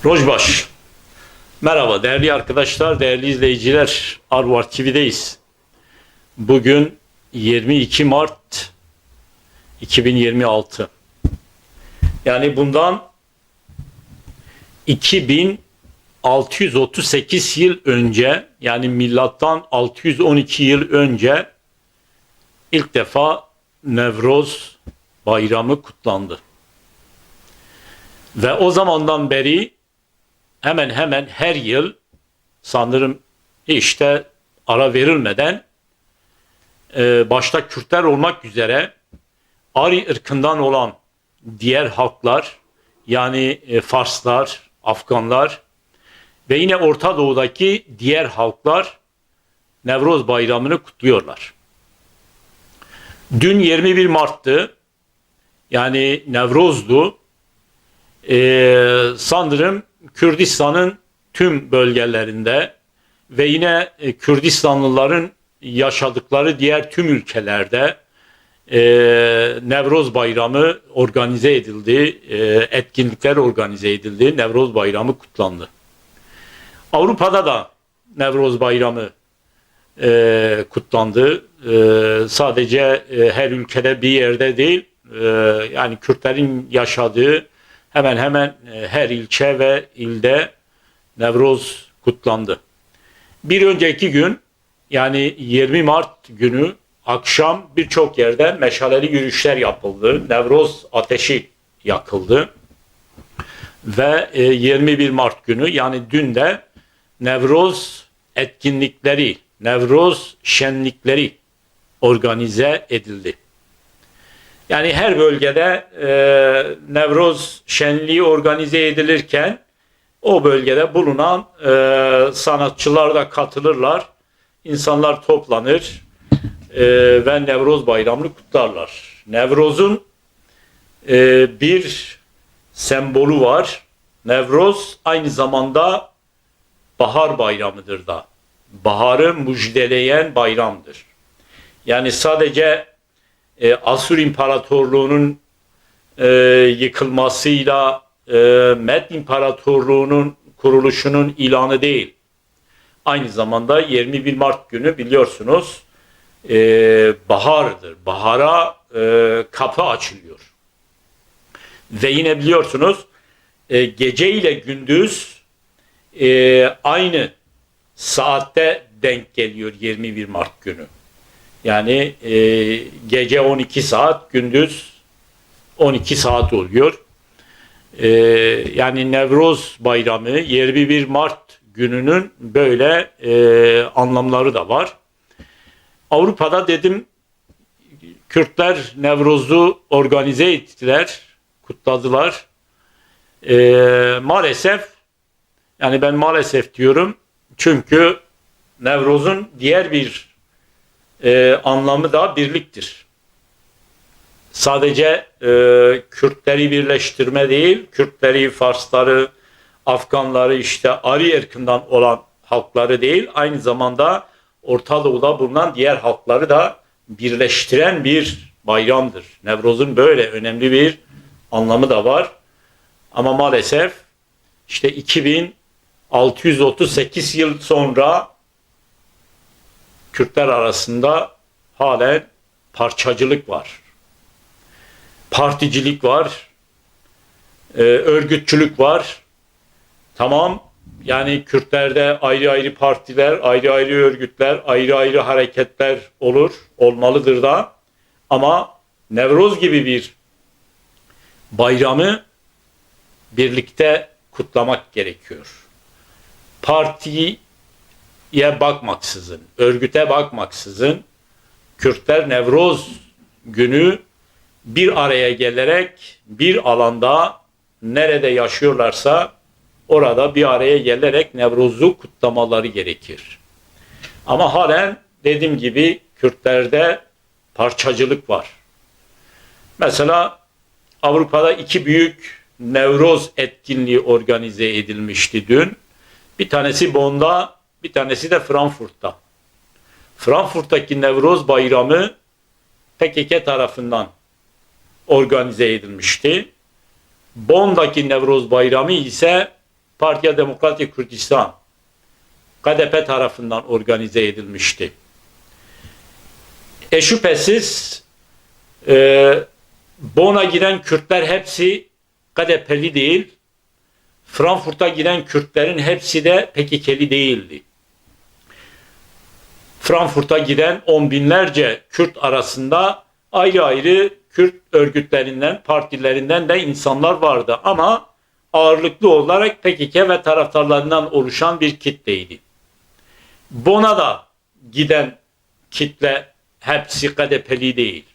Rojbaş. Merhaba değerli arkadaşlar, değerli izleyiciler. Arvar TV'deyiz. Bugün 22 Mart 2026. Yani bundan 2638 yıl önce, yani milattan 612 yıl önce ilk defa Nevroz bayramı kutlandı. Ve o zamandan beri hemen hemen her yıl, sanırım işte ara verilmeden, başta Kürtler olmak üzere Ari ırkından olan diğer halklar, yani Farslar, Afganlar ve yine Orta Doğu'daki diğer halklar Nevroz bayramını kutluyorlar. Dün 21 Mart'tı, yani Nevroz'du. Sanırım Kürdistan'ın tüm bölgelerinde ve yine Kürdistanlıların yaşadıkları diğer tüm ülkelerde Nevroz Bayramı organize edildi, etkinlikler organize edildi, Nevroz Bayramı kutlandı. Avrupa'da da Nevroz Bayramı kutlandı. Sadece her ülkede bir yerde değil, yani Kürtlerin yaşadığı hemen hemen her ilçe ve ilde Nevroz kutlandı. Bir önceki gün, yani 20 Mart günü akşam birçok yerde meşaleli yürüyüşler yapıldı. Nevroz ateşi yakıldı. Ve 21 Mart günü, yani dün de Nevroz etkinlikleri, Nevroz şenlikleri organize edildi. Yani her bölgede Nevroz şenliği organize edilirken o bölgede bulunan sanatçılar da katılırlar. İnsanlar toplanır ve Nevroz bayramını kutlarlar. Nevroz'un bir sembolü var. Nevroz aynı zamanda bahar bayramıdır da. Baharı müjdeleyen bayramdır. Yani sadece Asur İmparatorluğu'nun yıkılmasıyla Med İmparatorluğu'nun kuruluşunun ilanı değil. Aynı zamanda 21 Mart günü biliyorsunuz bahardır. Bahara kapı açılıyor. Ve yine biliyorsunuz gece ile gündüz aynı saatte denk geliyor 21 Mart günü. Yani gece 12 saat, gündüz 12 saat oluyor. Yani Nevroz bayramı 21 Mart gününün böyle anlamları da var. Avrupa'da dedim, Kürtler Nevroz'u organize ettiler, kutladılar. Maalesef, yani ben maalesef diyorum, çünkü Nevroz'un diğer bir anlamı da birliktir. Sadece Kürtleri birleştirme değil, Kürtleri, Farsları, Afganları, işte Ari ırkından olan halkları değil, aynı zamanda Orta Doğu'da bulunan diğer halkları da birleştiren bir bayramdır. Nevroz'un böyle önemli bir anlamı da var. Ama maalesef işte 2638 yıl sonra Kürtler arasında halen parçacılık var. Particilik var. Örgütçülük var. Tamam, yani Kürtlerde ayrı ayrı partiler, ayrı ayrı örgütler, ayrı ayrı hareketler olur, olmalıdır da. Ama Nevroz gibi bir bayramı birlikte kutlamak gerekiyor. Partiye bakmaksızın, örgüte bakmaksızın Kürtler Nevroz günü bir araya gelerek bir alanda nerede yaşıyorlarsa orada bir araya gelerek Nevroz'u kutlamaları gerekir. Ama halen dediğim gibi Kürtlerde parçacılık var. Mesela Avrupa'da iki büyük Nevroz etkinliği organize edilmişti dün. Bir tanesi Bonn'da, bir tanesi de Frankfurt'ta. Frankfurt'taki Nevroz bayramı PKK tarafından organize edilmişti. Bonn'daki Nevroz bayramı ise Partiya Demokratik Kürdistan KDP tarafından organize edilmişti. Şüphesiz Bon'a giden Kürtler hepsi KDP'li değil. Frankfurt'a giden Kürtlerin hepsi de PKK'li değildi. Frankfurt'a giden on binlerce Kürt arasında ayrı ayrı Kürt örgütlerinden, partilerinden de insanlar vardı. Ama ağırlıklı olarak PKK ve taraftarlarından oluşan bir kitleydi. Bon'a da giden kitle hepsi KDP'li değil.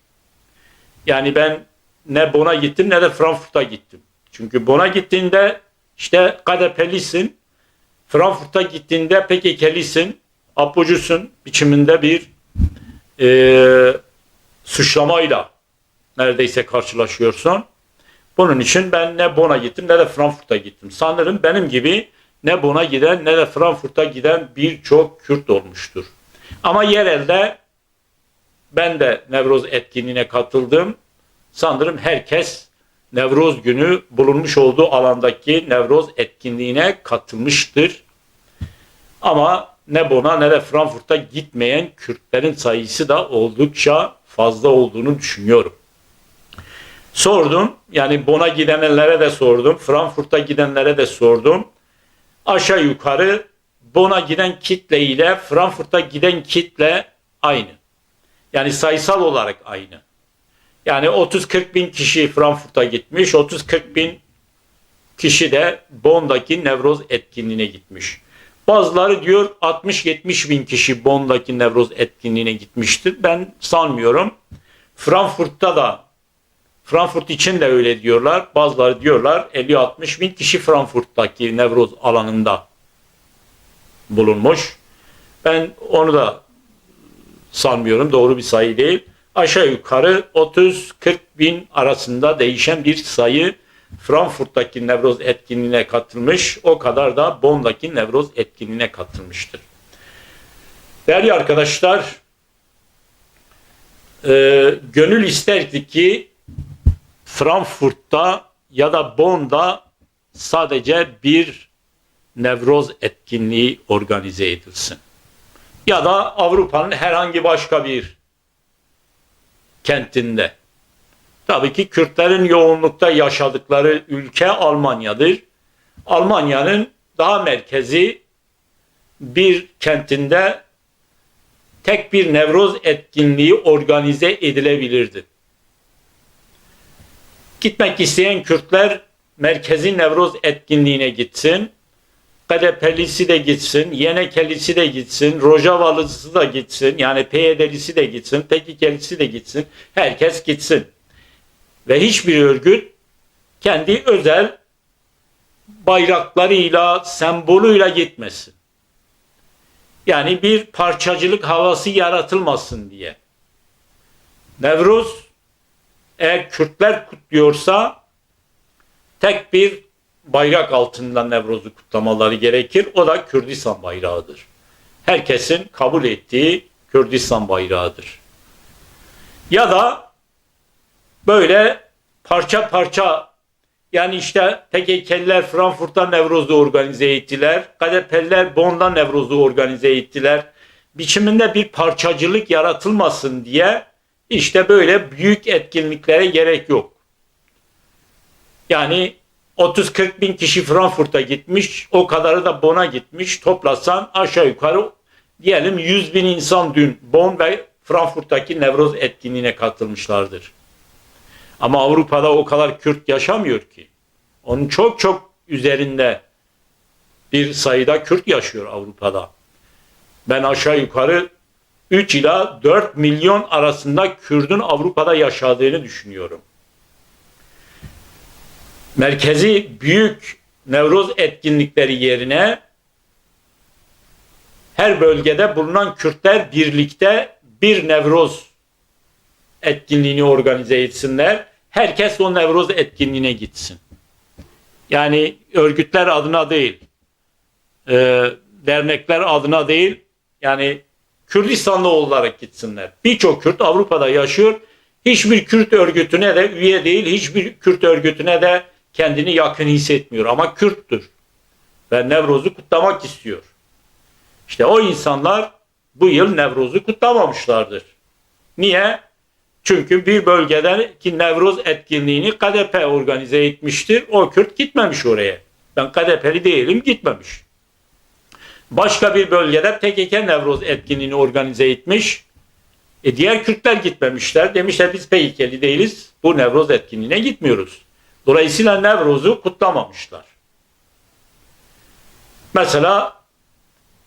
Yani ben ne Bon'a gittim ne de Frankfurt'a gittim. Çünkü Bon'a gittiğinde işte KDP'lisin, Frankfurt'a gittiğinde PKK'lisin, apocusun biçiminde bir suçlamayla neredeyse karşılaşıyorsun. Bunun için ben ne Bon'a gittim ne de Frankfurt'a gittim. Sanırım benim gibi ne Bon'a giden ne de Frankfurt'a giden birçok Kürt olmuştur. Ama yerelde ben de Nevroz etkinliğine katıldım. Sanırım herkes Nevroz günü bulunmuş olduğu alandaki Nevroz etkinliğine katılmıştır. Ama ne Bon'a ne de Frankfurt'a gitmeyen Kürtlerin sayısı da oldukça fazla olduğunu düşünüyorum. Sordum, yani Bon'a gidenlere de sordum, Frankfurt'a gidenlere de sordum. Aşağı yukarı Bon'a giden kitle ile Frankfurt'a giden kitle aynı. Yani sayısal olarak aynı. Yani 30-40 bin kişi Frankfurt'a gitmiş, 30-40 bin kişi de Bonn'daki Nevroz etkinliğine gitmiş. Bazıları diyor 60-70 bin kişi Bonn'daki Nevroz etkinliğine gitmiştir. Ben sanmıyorum. Frankfurt'ta da, Frankfurt için de öyle diyorlar. Bazıları diyorlar 50-60 bin kişi Frankfurt'taki Nevroz alanında bulunmuş. Ben onu da sanmıyorum. Doğru bir sayı değil. Aşağı yukarı 30-40 bin arasında değişen bir sayı Frankfurt'taki Nevroz etkinliğine katılmış. O kadar da Bonn'daki Nevroz etkinliğine katılmıştır. Değerli arkadaşlar, gönül isterdi ki Frankfurt'ta ya da Bonn'da sadece bir Nevroz etkinliği organize edilsin. Ya da Avrupa'nın herhangi başka bir kentinde. Tabii ki Kürtlerin yoğunlukta yaşadıkları ülke Almanya'dır. Almanya'nın daha merkezi bir kentinde tek bir Nevroz etkinliği organize edilebilirdi. Gitmek isteyen Kürtler merkezi Nevroz etkinliğine gitsin. KDP'lisi de gitsin, YNK'lisi de gitsin, Rojavalısı da gitsin, yani PYD'lisi de gitsin, PKK'lisi de gitsin, herkes gitsin. Ve hiçbir örgüt kendi özel bayraklarıyla, sembolüyle gitmesin. Yani bir parçacılık havası yaratılmasın diye. Nevroz eğer Kürtler kutluyorsa tek bir bayrak altında Nevroz'u kutlamaları gerekir. O da Kürdistan bayrağıdır. Herkesin kabul ettiği Kürdistan bayrağıdır. Ya da böyle parça parça, yani işte PKK'liler Frankfurt'ta Nevroz'u organize ettiler. KDP'liler Bonn'da Nevroz'u organize ettiler. Biçiminde bir parçacılık yaratılmasın diye işte böyle büyük etkinliklere gerek yok. Yani 30-40 bin kişi Frankfurt'a gitmiş, o kadarı da Bonn'a gitmiş. Toplasan aşağı yukarı diyelim 100 bin insan dün Bonn ve Frankfurt'taki Nevroz etkinliğine katılmışlardır. Ama Avrupa'da o kadar Kürt yaşamıyor ki. Onun çok çok üzerinde bir sayıda Kürt yaşıyor Avrupa'da. Ben aşağı yukarı 3 ila 4 milyon arasında Kürt'ün Avrupa'da yaşadığını düşünüyorum. Merkezi büyük Nevroz etkinlikleri yerine her bölgede bulunan Kürtler birlikte bir Nevroz etkinliğini organize etsinler. Herkes o Nevroz etkinliğine gitsin. Yani örgütler adına değil, dernekler adına değil, yani Kürdistanlı olarak gitsinler. Birçok Kürt Avrupa'da yaşıyor. Hiçbir Kürt örgütüne de üye değil, hiçbir Kürt örgütüne de kendini yakın hissetmiyor ama Kürttür. ve Nevroz'u kutlamak istiyor. İşte o insanlar bu yıl Nevroz'u kutlamamışlardır. Niye? Çünkü bir bölgedeki Nevroz etkinliğini KDP organize etmiştir. O Kürt gitmemiş oraya. Ben KDP'li değilim, gitmemiş. Başka bir bölgede PKK Nevroz etkinliğini organize etmiş. Diğer Kürtler gitmemişler. Demişler biz PKK'li değiliz. Bu Nevroz etkinliğine gitmiyoruz. Dolayısıyla Nevroz'u kutlamamışlar. Mesela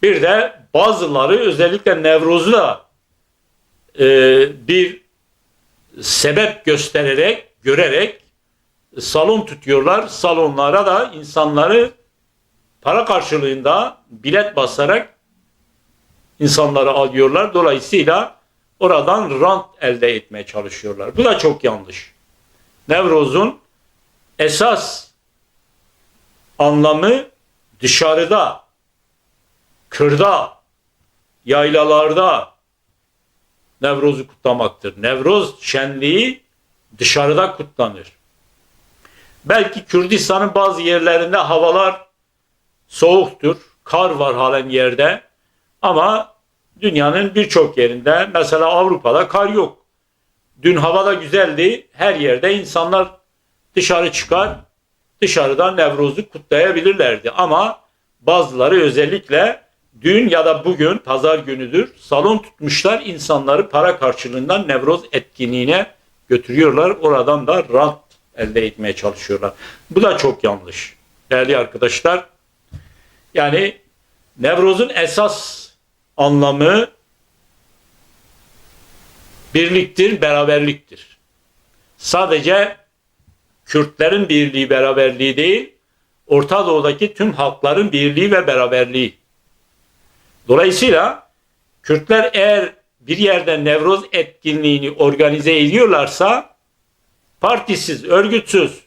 bir de bazıları özellikle Nevroz'u da bir sebep göstererek, görerek salon tutuyorlar. Salonlara da insanları para karşılığında bilet basarak insanları alıyorlar. Dolayısıyla oradan rant elde etmeye çalışıyorlar. Bu da çok yanlış. Nevroz'un esas anlamı dışarıda, kırda, yaylalarda Nevroz'u kutlamaktır. Nevroz şenliği dışarıda kutlanır. Belki Kürdistan'ın bazı yerlerinde havalar soğuktur. Kar var halen yerde. Ama dünyanın birçok yerinde, mesela Avrupa'da kar yok. Dün hava da güzeldi. Her yerde insanlar dışarı çıkar, dışarıdan Nevroz'u kutlayabilirlerdi. Ama bazıları özellikle dün ya da bugün pazar günüdür salon tutmuşlar, insanları para karşılığından Nevroz etkinliğine götürüyorlar. Oradan da rant elde etmeye çalışıyorlar. Bu da çok yanlış. Değerli arkadaşlar, yani Nevroz'un esas anlamı birliktir, beraberliktir. Sadece Kürtlerin birliği, beraberliği değil, Orta Doğu'daki tüm halkların birliği ve beraberliği. Dolayısıyla Kürtler eğer bir yerde Nevroz etkinliğini organize ediyorlarsa partisiz, örgütsüz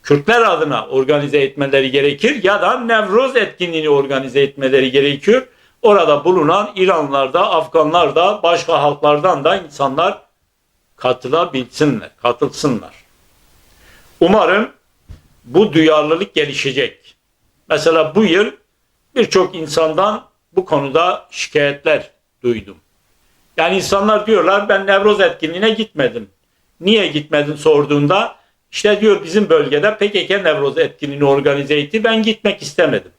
Kürtler adına organize etmeleri gerekir ya da Nevroz etkinliğini organize etmeleri gerekiyor. Orada bulunan İranlılar da, Afganlar da, başka halklardan da insanlar katılsınlar. Umarım bu duyarlılık gelişecek. Mesela bu yıl birçok insandan bu konuda şikayetler duydum. Yani insanlar diyorlar ben Nevroz etkinliğine gitmedim. Niye gitmedin sorduğunda işte diyor bizim bölgede PKK Nevroz etkinliğini organize etti, ben gitmek istemedim.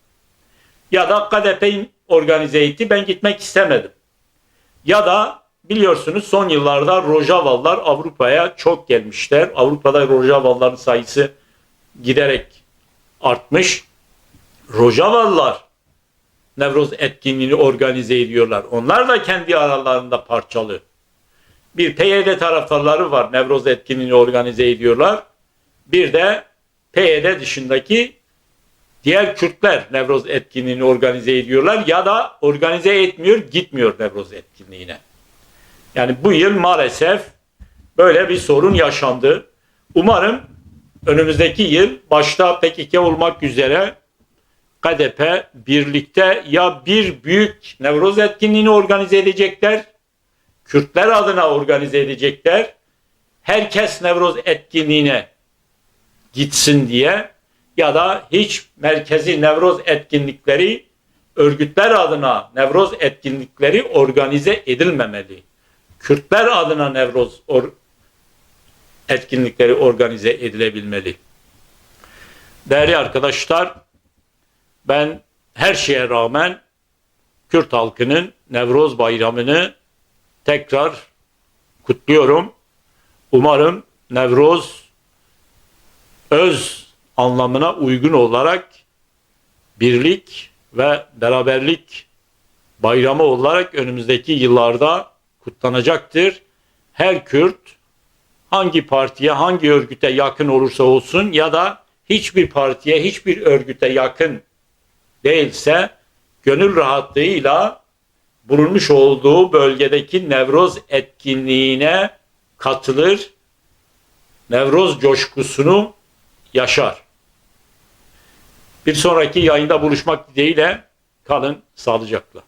Ya da KDP organize etti, ben gitmek istemedim. Ya da biliyorsunuz son yıllarda Rojavallar Avrupa'ya çok gelmişler. Avrupa'da Rojavalların sayısı giderek artmış. Rojavallar Nevroz etkinliğini organize ediyorlar. Onlar da kendi aralarında parçalı. Bir PYD taraftarları var, Nevroz etkinliğini organize ediyorlar. Bir de PYD dışındaki diğer Kürtler Nevroz etkinliğini organize ediyorlar ya da organize etmiyor, gitmiyor Nevroz etkinliğine. Yani bu yıl maalesef böyle bir sorun yaşandı. Umarım önümüzdeki yıl başta PKK olmak üzere KDP birlikte ya bir büyük Nevroz etkinliğini organize edecekler, Kürtler adına organize edecekler, herkes Nevroz etkinliğine gitsin diye ya da hiç merkezi Nevroz etkinlikleri, örgütler adına Nevroz etkinlikleri organize edilmemeli. Kürtler adına Nevroz etkinlikleri organize edilebilmeli. Değerli arkadaşlar, ben her şeye rağmen Kürt halkının Nevroz bayramını tekrar kutluyorum. Umarım Nevroz öz anlamına uygun olarak birlik ve beraberlik bayramı olarak önümüzdeki yıllarda kutlanacaktır. Her Kürt hangi partiye, hangi örgüte yakın olursa olsun ya da hiçbir partiye, hiçbir örgüte yakın değilse gönül rahatlığıyla bulunmuş olduğu bölgedeki Nevroz etkinliğine katılır, Nevroz coşkusunu yaşar. Bir sonraki yayında buluşmak dileğiyle kalın sağlıcakla.